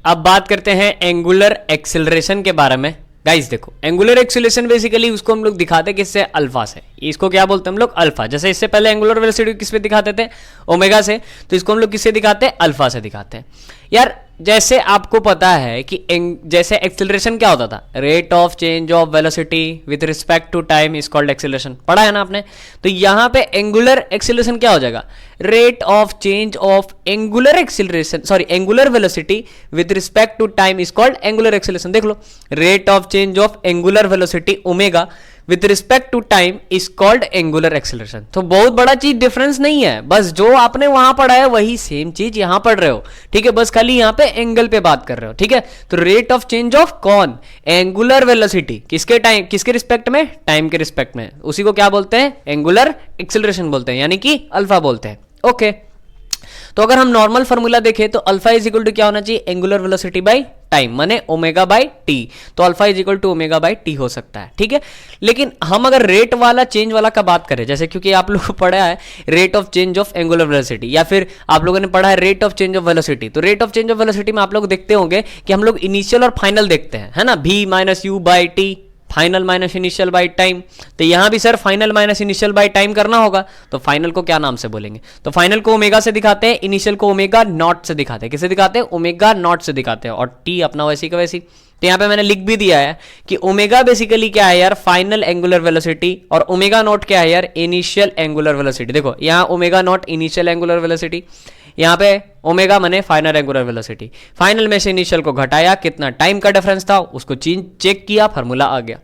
अब बात करते हैं एंगुलर एक्सेलरेशन के बारे में। गाइस देखो, एंगुलर एक्सेलरेशन बेसिकली उसको हम लोग दिखाते हैं किससे, अल्फा से। इसको क्या बोलते हैं हम लोग, अल्फा। जैसे इससे पहले एंगुलर वेलोसिटी किस पे दिखाते थे, ओमेगा से, तो इसको हम लोग किससे दिखाते हैं, अल्फा से दिखाते हैं। यार जैसे आपको पता है कि जैसे एक्सेलरेशन क्या होता था, rate of change of velocity with respect to time is called acceleration, पढ़ा है ना आपने। तो यहां पे एंगुलर एक्सेलरेशन क्या हो जाएगा, rate of change of angular acceleration, sorry angular velocity with respect to time is called angular acceleration. देख लो, rate of change of angular velocity omega with respect to time is called angular acceleration. तो बहुत बड़ा चीज difference नहीं है, बस जो आपने वहां पढ़ा है वही सेम चीज यहां पढ़ रहे हो, ठीक है। बस खाली यहां पे एंगल पे बात कर रहे हो, ठीक है। तो रेट ऑफ चेंज ऑफ कौन, एंगुलर वेलोसिटी, किसके टाइम, किसके रिस्पेक्ट में, टाइम के रिस्पेक्ट में, उसी को क्या बोलते हैं, एंगुलर एक्सेलरेशन बोलते हैं, यानी कि अल्फा बोलते हैं। ओके, तो अगर हम नॉर्मल फॉर्मूला देखें तो अल्फा इज इक्वल टू क्या होना चाहिए, एंगुलर वेलोसिटी बाय टाइम, माने ओमेगा बाय टी। तो alpha is equal to omega by t हो सकता है, ठीक है। लेकिन हम अगर रेट वाला, चेंज वाला का बात करें, जैसे क्योंकि आप लोगों को पढ़ा है rate of change of angular velocity, या फिर आप लोगों ने पढ़ा है rate of change of velocity. तो rate of change of velocity में आप लोग देखते होंगे कि हम लोग इनिशियल और फाइनल देखते हैं, है ना, v minus you by T, final minus initial bye time. तो यहां भी sir final minus initial by time करना होगा, तो फाइनल को क्या नाम से बोलेंगे, तो फाइनल को ओमेगा से दिखाते हैं, इनिशियल को ओमेगा नॉट से दिखाते हैं। किसे दिखाते हैं, ओमेगा नॉट से दिखाते हैं, और टी अपना वैसी का वैसी। तो यहां पे मैंने लिख भी दिया है कि ओमेगा बेसिकली क्या है यार, फाइनल एंगुलर वेलोसिटी, और ओमेगा नॉट क्या है यार, इनिशियल एंगुलर वेलोसिटी। देखो यहां omega naught initial angular velocity, यहां पे ओमेगा माने फाइनल एंगुलर वेलोसिटी। फाइनल में से इनिशियल को घटाया, कितना टाइम का डिफरेंस था उसको चेक किया, फार्मूला आ गया,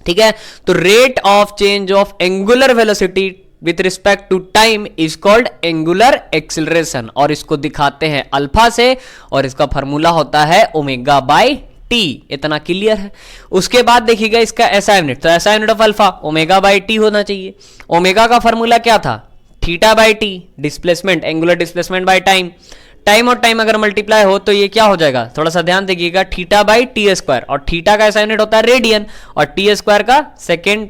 ठीक है। तो rate of change of angular velocity with respect to time is called angular acceleration, और इसको दिखाते हैं अल्फा से, और इसका फॉर्मूला होता है ओमेगा बाय टी। इतना क्लियर है। उसके बाद देखिएगा इसका एसआई यूनिट, तो SI unit of alpha omega by T होना चाहिए। ओमेगा का फॉर्मूला क्या था? Theta by T, displacement, angular displacement by time. Time और टाइम अगर मल्टीप्लाई हो तो ये क्या हो जाएगा? थोड़ा सा ध्यान देखिएगा, थीटा बाई टी स्क्वायर, और थीटा का ऐसा यूनिट होता है रेडियन, और टी स्क्वायर का सेकेंड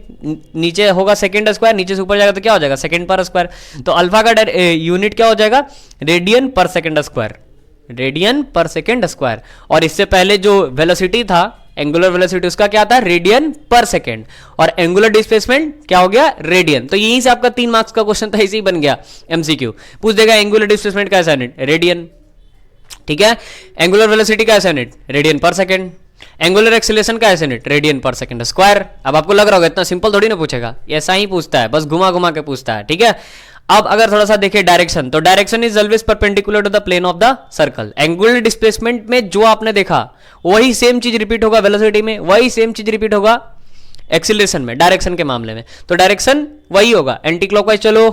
नीचे होगा सेकेंड स्क्वायर, नीचे से ऊपर जाएगा तो क्या हो जाएगा? सेकेंड पर स्क्वायर। तो अल्फा का यूनिट क्या हो जाएगा? रेडियन पर सेकेंड स्क्वायर, रेडियन पर सेकेंड स्क्वायर। और इससे पहले जो वेलोसिटी था, एंगुलर वेलोसिटी, उसका क्या था? रेडियन पर सेकेंड, और एंगुलर डिस्प्लेसमेंट क्या हो गया? रेडियन। तो यहीं से आपका 3 मार्क्स का क्वेश्चन तो ऐसे ही बन गया, एमसीक्यू पूछ देगा एंगुलर डिस्प्लेसमेंट का ऐसा यूनिट रेडियन, ठीक है। एंगुलर वेलोसिटी का ऐसा यूनिट रेडियन पर सेकेंड, एंगुलर एक्सीलरेशन का ऐसा यूनिट रेडियन पर सेकेंड स्क्वायर। अब आपको लग रहा होगा इतना सिंपल थोड़ी ना पूछेगा, ऐसा ही पूछता है, बस घुमा घुमा के पूछता है, ठीक है। अब अगर थोड़ा सा देखें डायरेक्शन, तो direction is always perpendicular to the plane of the circle. Angular displacement में जो आपने देखा वही सेम चीज रिपीट होगा वेलोसिटी में, वही सेम चीज रिपीट होगा एक्सीलरेशन में, डायरेक्शन के मामले में। तो डायरेक्शन वही होगा। एंटी क्लॉकवाइज चलो,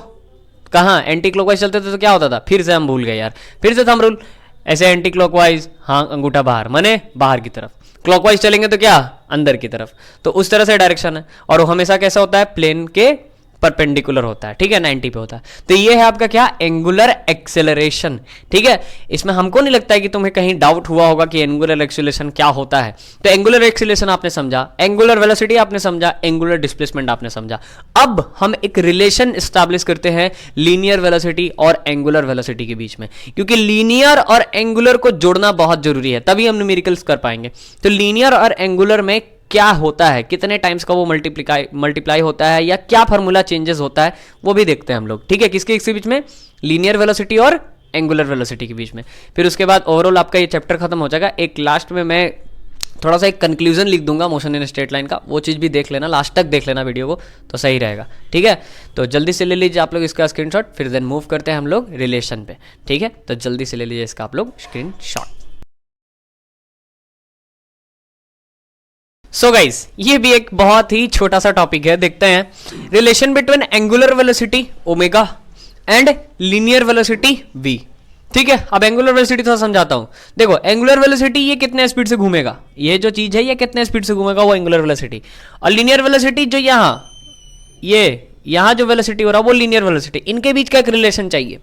कहां एंटी क्लॉकवाइज चलते थे तो क्या होता था? फिर से हम भूल गए यार, फिर से थंब रूल, ऐसे एंटी क्लॉकवाइज, हाँ अंगूठा बाहर माने बाहर की तरफ, क्लॉकवाइज चलेंगे तो क्या? अंदर की तरफ। तो उस तरह से डायरेक्शन है, और वो हमेशा कैसा होता है? प्लेन के परपेंडिकुलर होता है, ठीक है, 90 पे होता है। तो ये है आपका क्या? एंगुलर एक्सेलरेशन, ठीक है। इसमें हमको नहीं लगता है कि तुम्हें कहीं डाउट हुआ होगा कि एंगुलर एक्सेलरेशन क्या होता है। तो एंगुलर एक्सेलरेशन आपने समझा, एंगुलर वेलोसिटी आपने समझा, एंगुलर डिस्प्लेसमेंट आपने समझा। अब हम एक रिलेशन एस्टैब्लिश करते हैं लीनियर वेलोसिटी और एंगुलर वेलोसिटी के बीच में, क्योंकि लीनियर और एंगुलर को जोड़ना बहुत जरूरी है, तभी हम न्यूमेरिकल्स कर पाएंगे। तो लीनियर और एंगुलर में क्या होता है, कितने टाइम्स का वो मल्टीप्लाई होता है, या क्या फार्मूला चेंजेस होता है, वो भी देखते हैं हम लोग, ठीक है। किसके बीच में? लीनियर वेलोसिटी और एंगुलर वेलोसिटी के बीच में। फिर उसके बाद ओवरऑल आपका ये चैप्टर खत्म हो जाएगा। एक लास्ट में मैं थोड़ा सा एक कंक्लूजन लिख दूंगा मोशन इन स्ट्रेट लाइन का, वो चीज भी देख लेना, लास्ट तक देख लेना वीडियो को, तो सही रहेगा, ठीक है। तो जल्दी से ले लीजिए आप लोग इसका स्क्रीनशॉट, फिर देन मूव करते हैं हम लोग रिलेशन पे, ठीक है। तो जल्दी से ले लीजिए इसका आप लोग स्क्रीनशॉट। सो गाइज, ये भी एक बहुत ही छोटा सा टॉपिक है, देखते हैं। Relation between angular velocity omega and linear velocity v, ठीक है। अब एंगुलर वेलोसिटी थोड़ा समझाता हूं। देखो एंगुलर वेलोसिटी ये कितने स्पीड से घूमेगा, ये जो चीज है ये कितने स्पीड से घूमेगा, वो एंगुलर वेलोसिटी। और लीनियर वेलोसिटी जो यहां जो वेलोसिटी हो रहा है वो लीनियर वेलोसिटी, इनके बीच का एक रिलेशन चाहिए।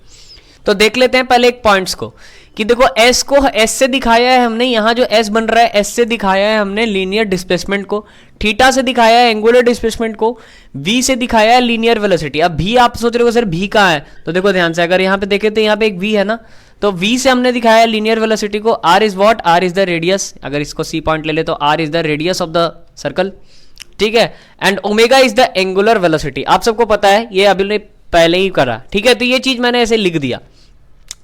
तो देख लेते हैं पहले एक पॉइंट्स को, कि देखो s को s से दिखाया है हमने, यहां जो s बन रहा है s से दिखाया है हमने लीनियर डिस्प्लेसमेंट को, थीटा से दिखाया है एंगुलर डिस्प्लेसमेंट को, v से दिखाया है लीनियर वेलोसिटी। अब v आप सोच रहे हो सर v कहां है, तो देखो ध्यान से, अगर यहां पे देखें तो यहां पे एक v है ना, तो v से हमने दिखाया है लीनियर वेलोसिटी को। r is what? r is the radius, अगर इसको c पॉइंट ले ले तो r is the radius of the circle, ठीक है। And omega is the angular velocity, आप सबको पता है, ये अभी ने पहले ही करा, ठीक है। तो ये चीज मैंने ऐसे लिख दिया।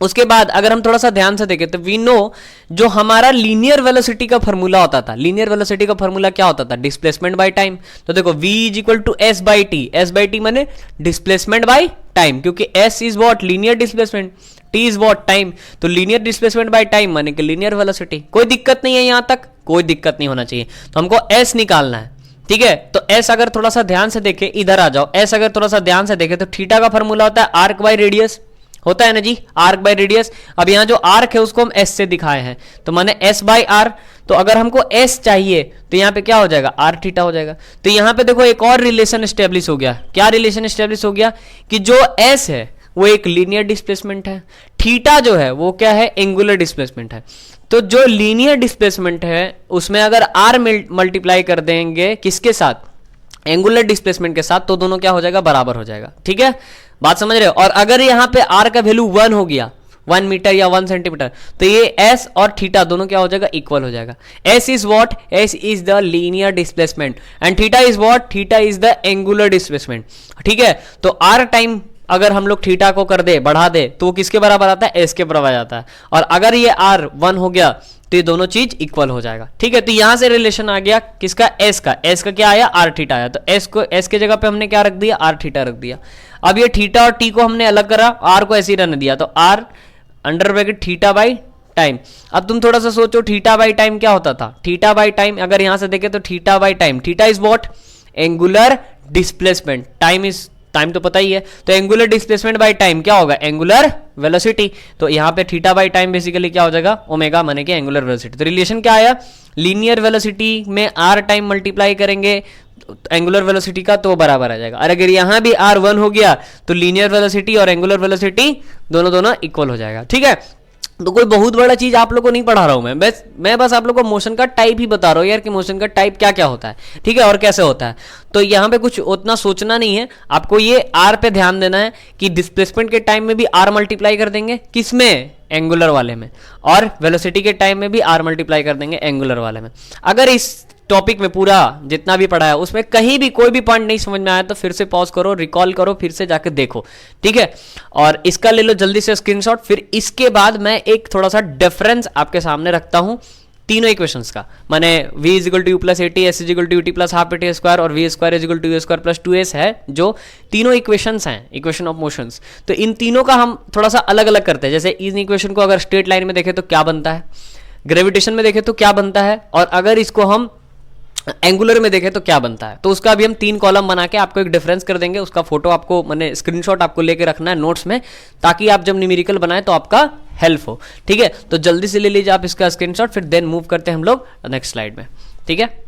उसके बाद अगर हम थोड़ा सा ध्यान से देखें तो वी नो जो हमारा लीनियर वेलोसिटी का फॉर्मूला होता था, लीनियर वेलोसिटी का फॉर्मूला क्या होता था? Displacement by time. तो देखो v is equal to s by t, s by t माने डिस्प्लेसमेंट बाय टाइम, क्योंकि s is what? Linear displacement, t is what? Time. तो लीनियर डिस्प्लेसमेंट बाय टाइम माने कि लीनियर वेलोसिटी। कोई दिक्कत नहीं है, यहां तक कोई दिक्कत नहीं होना चाहिए। तो हमको s निकालना है, ठीक है। तो s अगर थोड़ा सा ध्यान से देखे, इधर आ जाओ, s अगर थोड़ा सा ध्यान से देखे तो थीटा का फॉर्मूला होता है आर्क बाय रेडियस, होता है ना जी, आर्क बाय रेडियस। अब यहां जो आर्क है उसको हम s से दिखाए हैं, तो माने s बाय आर। तो अगर हमको s चाहिए तो यहां पे क्या हो जाएगा? आर थीटा हो जाएगा। तो यहां पे देखो एक और रिलेशन एस्टेब्लिश हो गया। क्या रिलेशन एस्टेब्लिश हो गया? कि जो s है वो एक लीनियर डिस्प्लेसमेंट है, थीटा जो है वो क्या है? एंगुलर डिस्प्लेसमेंट है। तो जो लीनियर डिस्प्लेसमेंट है उसमें अगर r मल्टीप्लाई कर देंगे किसके साथ? एंगुलर डिस्प्लेसमेंट के साथ, तो दोनों क्या हो जाएगा? बराबर हो जाएगा, ठीक है। बात समझ रहे हो? और अगर यहां पे r का वैल्यू 1 हो गया, 1 मीटर या 1 सेंटीमीटर, तो ये s और थीटा दोनों क्या हो जाएगा? इक्वल हो जाएगा। s is what? s is the linear displacement and theta is what? Theta is the angular displacement, ठीक है। तो r टाइम अगर हम लोग थीटा को कर दे, बढ़ा दे, तो वो किसके बराबर आता है? s के बराबर आता है। और अगर ये r 1 हो गया तो ये दोनों चीज इक्वल हो जाएगा, ठीक है। तो यहां से रिलेशन आ गया किसका? s का। s का क्या आया? r थीटा आया। तो s के जगह पे हमने क्या रख दिया? r थीटा रख दिया। अब ये थीटा और t को हमने अलग करा, r को ऐसे ही रहने दिया, तो r under bracket theta by time. अब तुम थोड़ा सा सोचो, थीटा बाई टाइम क्या होता था? थीटा बाई टाइम अगर यहां से देखे तो theta by time, theta is what? Angular displacement, time is time तो पता ही है, तो एंगुलर डिस्प्लेसमेंट बाय टाइम क्या होगा, एंगुलर वेलोसिटी। तो यहाँ पे थीटा बाय टाइम बेसिकली क्या हो जाएगा, ओमेगा माने कि एंगुलर वेलोसिटी। तो रिलेशन क्या आया, लीनियर वेलोसिटी में आर टाइम मल्टीप्लाई करेंगे एंगुलर वेलोसिटी का तो बराबर आ जाएगा। और अगर यहां भी r1 हो गया तो लीनियर वेलोसिटी और एंगुलर वेलोसिटी दोनों इक्वल हो जाएगा। ठीक है, तो कोई बहुत बड़ा चीज आप लोग को नहीं पढ़ा रहा हूं मैं बस आप लोग को मोशन का टाइप ही बता रहा हूं यार कि मोशन का टाइप क्या क्या होता है, ठीक है, और कैसे होता है। तो यहां पे कुछ उतना सोचना नहीं है, आपको ये r पे ध्यान देना है कि डिस्प्लेसमेंट के टाइम में भी r मल्टीप्लाई कर देंगे, किसमें, एंगुलर वाले में, और वेलोसिटी के टाइम में भी r मल्टीप्लाई कर देंगे एंगुलर वाले में। अगर इस टॉपिक में पूरा जितना भी पढ़ा है उसमें कहीं भी कोई भी पॉइंट नहीं समझ में आया तो फिर से पॉज करो, रिकॉल करो, फिर से जाकर देखो, ठीक है। और इसका ले लो जल्दी से स्क्रीनशॉट। फिर इसके बाद मैं एक थोड़ा सा डिफरेंस आपके सामने रखता हूं तीनों इक्वेशंस का, माने v is equal to u plus a t, s is equal to u t plus half a t square और v square is equal to u square plus 2s है, जो तीनों इक्वेशंस हैं, इक्वेशन ऑफ मोशंस। तो इन तीनों का हम थोड़ा सा अलग अलग करते हैं। जैसे इन इक्वेशन को अगर स्ट्रेट लाइन में देखें तो क्या बनता है, ग्रेविटेशन में देखें तो क्या बनता है, और अगर इसको हम एंगुलर में देखें तो क्या बनता है। तो उसका अभी हम 3 कॉलम बना के आपको एक डिफरेंस कर देंगे, उसका फोटो आपको मैंने स्क्रीनशॉट आपको लेके रखना है नोट्स में, ताकि आप जब न्यूमेरिकल बनाए तो आपका हेल्प हो, ठीक है। तो जल्दी से ले लीजिए आप इसका स्क्रीनशॉट, फिर देन मूव करते हैं हम लोग नेक्स्ट स्लाइड में, ठीक है।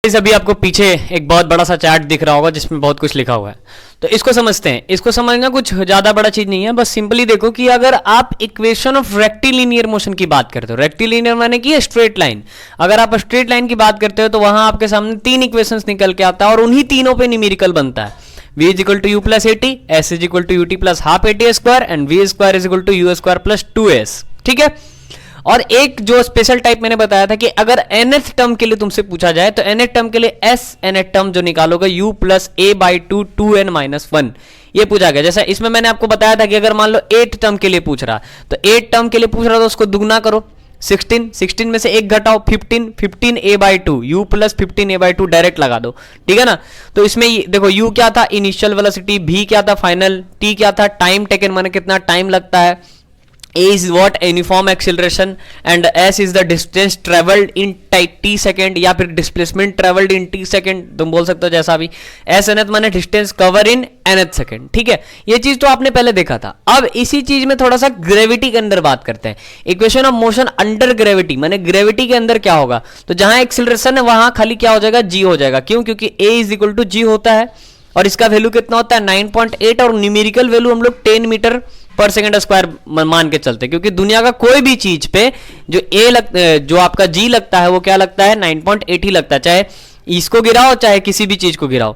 अभी आपको पीछे एक बहुत बड़ा सा चार्ट दिख रहा होगा जिसमें बहुत कुछ लिखा हुआ है, तो इसको समझते हैं। इसको समझना कुछ ज्यादा बड़ा चीज नहीं है, बस सिंपली देखो कि अगर आप इक्वेशन ऑफ रेक्टिलिनियर मोशन की बात करते हो, रेक्टिलिनियर माने कि स्ट्रेट लाइन, अगर आप स्ट्रेट लाइन की बात करते हो तो वहां आपके सामने 3 इक्वेशंस निकल के आता है और उन्हीं तीनों पे न्यूमेरिकल बनता है। v is equal to u plus a t, s is equal to u t plus half a t square and v square is equal to u square plus 2s, ठीक है। और एक जो स्पेशल टाइप मैंने बताया था कि अगर nth टर्म के लिए तुमसे पूछा जाए तो nth टर्म के लिए s nth टर्म जो निकालोगे u plus A by 2n minus 1, ये पूछा गया। जैसा इसमें मैंने आपको बताया था कि अगर मान लो 8 टर्म के लिए पूछ रहा, तो 8 टर्म के लिए पूछ रहा तो उसको दुगना करो, 16 में से 1 घटाओ, 15 a by 2, u plus 15 a by 2 direct लगा दो, ठीक है ना। तो इसमें देखो u क्या था, इनिशियल वेलोसिटी, v क्या था, फाइनल, t क्या था, टाइम टेकन माने कितना टाइम लगता है, a is what uniform acceleration and s is the distance traveled in t second, या फिर displacement traveled in t second, तुम बोल सकते हो जैसा भी। s nth माने distance cover in nth second, ठीक है। ये चीज तो आपने पहले देखा था। अब इसी चीज में थोड़ा सा ग्रेविटी के अंदर बात करते हैं। Equation of motion under gravity माने ग्रेविटी के अंदर क्या होगा, तो जहां एक्सिलरेशन है वहां खाली क्या हो जाएगा, g हो जाएगा। क्यों, क्योंकि a is equal to g होता है और इसका वैल्यू कितना होता है 9.8 और न्यूमेरिकल वैल्यू हम लोग 10 मीटर पर सेकंड स्क्वायर मान के चलते, क्योंकि दुनिया का कोई भी चीज पे जो आपका g लगता है वो क्या लगता है 9.8 ही लगता है, चाहे इसको गिराओ चाहे किसी भी चीज को गिराओ।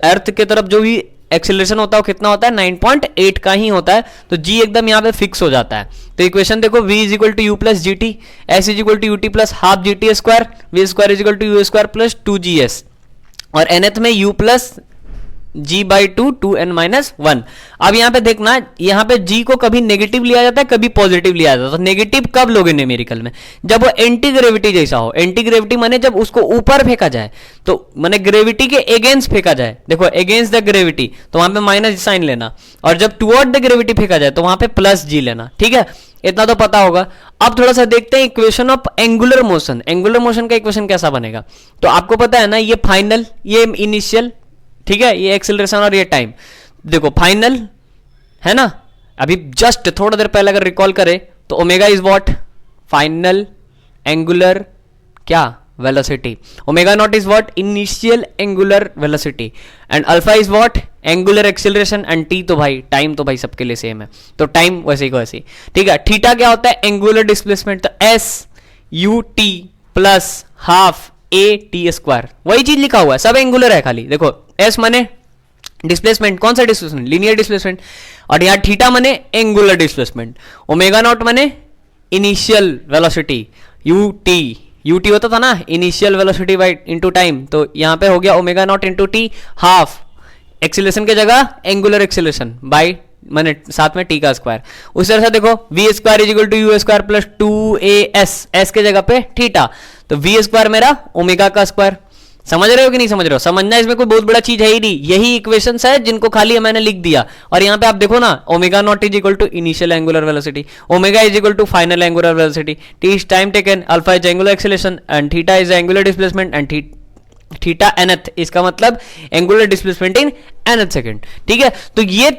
अर्थ के तरफ जो भी एक्सेलरेशन होता है वो कितना होता है 9.8 का ही होता है, तो g एकदम यहाँ पे फिक्स हो जाता है। तो इक्वेशन देखो v is equal to u plus g t, s is equal to u t plus half g t square, v square is equal to u square plus 2gs, और nth में u plus g by 2n minus 1। अब यहां पे देखना, यहां पे g को कभी नेगेटिव लिया जाता है कभी पॉजिटिव लिया जाता है। तो नेगेटिव कब लोगे न्यूमेरिकल में, जब वो एंटी ग्रेविटी जैसा हो। एंटी ग्रेविटी माने जब उसको ऊपर फेंका जाए, तो माने ग्रेविटी के अगेंस्ट फेंका जाए, देखो अगेंस्ट द ग्रेविटी तो वहां पे माइनस साइन लेना, और जब टुवर्ड द ग्रेविटी फेंका जाए तो वहां पे प्लस g लेना, ठीक है। इतना तो पता होगा। अब थोड़ा सा देखते हैं equation of angular motion. Angular motion का इक्वेशन कैसा बनेगा, तो आपको पता है ना, ये फाइनल, ये इनिशियल, ठीक है, ये एक्सेलरेशन और ये टाइम। देखो फाइनल है ना, अभी जस्ट थोड़ा देर पहले अगर रिकॉल करें तो omega is what, final angular क्या, velocity. Omega not is what, initial angular velocity, and alpha is what, angular acceleration, and t तो भाई टाइम तो भाई सबके लिए सेम है, तो टाइम वैसे ही वैसे, ठीक है। थीटा क्या होता है, एंगुलर डिस्प्लेसमेंट, तो S U t plus half a t square, वही चीज लिखा हुआ है, सब एंगुलर है खाली। देखो एस माने डिस्प्लेसमेंट, कौन सा डिस्प्लेसमेंट, लीनियर डिस्प्लेसमेंट, और यहाँ थीटा माने एंगुलर डिस्प्लेसमेंट, ओमेगा नॉट माने इनिशियल वेलोसिटी, यू टी होता था ना initial velocity by into time, तो यहाँ पे हो गया omega naught into T, half acceleration के जगह एंगुलर एक्सीलरेशन बाई माने साथ में टी का स्क्वायर। उस तरह से देखो v square is equal to u square plus 2as, s के जगह पे थीटा, तो वी स्क्वायर मेरा ओमेगा का स्क्वायर। समझ रहे हो कि नहीं समझ रहे हो, समझना इसमें कोई बहुत बड़ा चीज है ही नहीं, यही इक्वेशंस है जिनको खाली मैंने लिख दिया। और यहाँ पे आप देखो ना, omega not is equal to initial angular velocity, omega is equal to final angular velocity, t is time taken, alpha is angular acceleration, and theta is angular displacement, and theta nth, इसका मतलब angular displacement in nth second. ठीक है, तो ये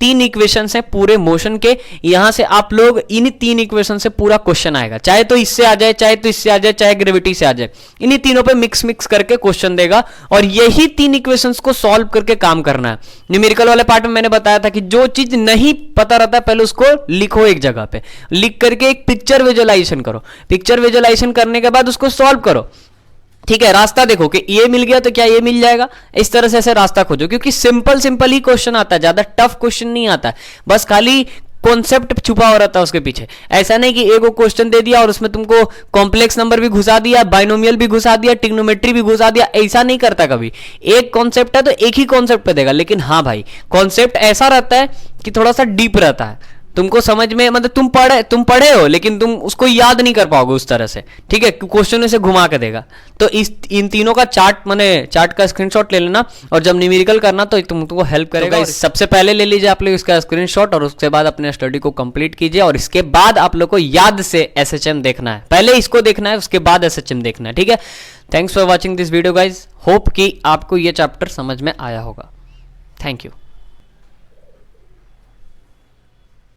तीन equations हैं पूरे motion के। यहां से आप लोग इन तीन इक्वेशन से पूरा क्वेश्चन आएगा, चाहे तो इससे आ जाए, चाहे तो इससे आ जाए, चाहे ग्रेविटी से आ जाए, इन्हीं तीनों पे मिक्स करके क्वेश्चन देगा और यही तीन इक्वेशंस को सॉल्व करके काम करना है। न्यूमेरिकल वाले पार्ट में मैंने बताया था कि जो चीज नहीं पता रहता है पहले उसको लिखो एक जगह पे, लिख करके एक पिक्चर विजुअलाइजेशन करो, पिक्चर विजुअलाइजेशन करने के बाद उसको सॉल्व करो। ठीक है, रास्ता देखो कि ये मिल गया तो क्या ये मिल जाएगा, इस तरह से ऐसे रास्ता खोजो, क्योंकि सिंपल ही क्वेश्चन आता है, ज्यादा टफ क्वेश्चन नहीं आता है, बस खाली कॉन्सेप्ट छुपा हो रहता है उसके पीछे। ऐसा नहीं कि एक क्वेश्चन दे दिया और उसमें तुमको कॉम्प्लेक्स नंबर भी घुसा दिया, बाइनोमियल भी घुसा दिया, ट्रिग्नोमेट्री भी घुसा दिया, ऐसा नहीं करता कभी। एक कॉन्सेप्ट है तो एक ही कॉन्सेप्ट पे देगा, लेकिन हाँ भाई कॉन्सेप्ट ऐसा रहता है कि थोड़ा सा डीप रहता है, तुमको समझ में, मतलब तुम पढ़े हो लेकिन तुम उसको याद नहीं कर पाओगे उस तरह से। ठीक है, क्वेश्चन से घुमा के देगा। तो इन तीनों का चार्ट का स्क्रीनशॉट ले लेना और जब न्यूमेरिकल करना तो तुमको हेल्प करेगा। तो सबसे पहले ले लीजिए आप लोग इसका स्क्रीनशॉट और उसके बाद अपने स्टडी को कंप्लीट कीजिए और इसके बाद आप लोग को याद से एसएचएम देखना है, पहले इसको देखना है उसके बाद एसएचएम देखना है। ठीक है, thanks for watching this video guys, hope कि आपको ये चैप्टर समझ में आया होगा। Thank you.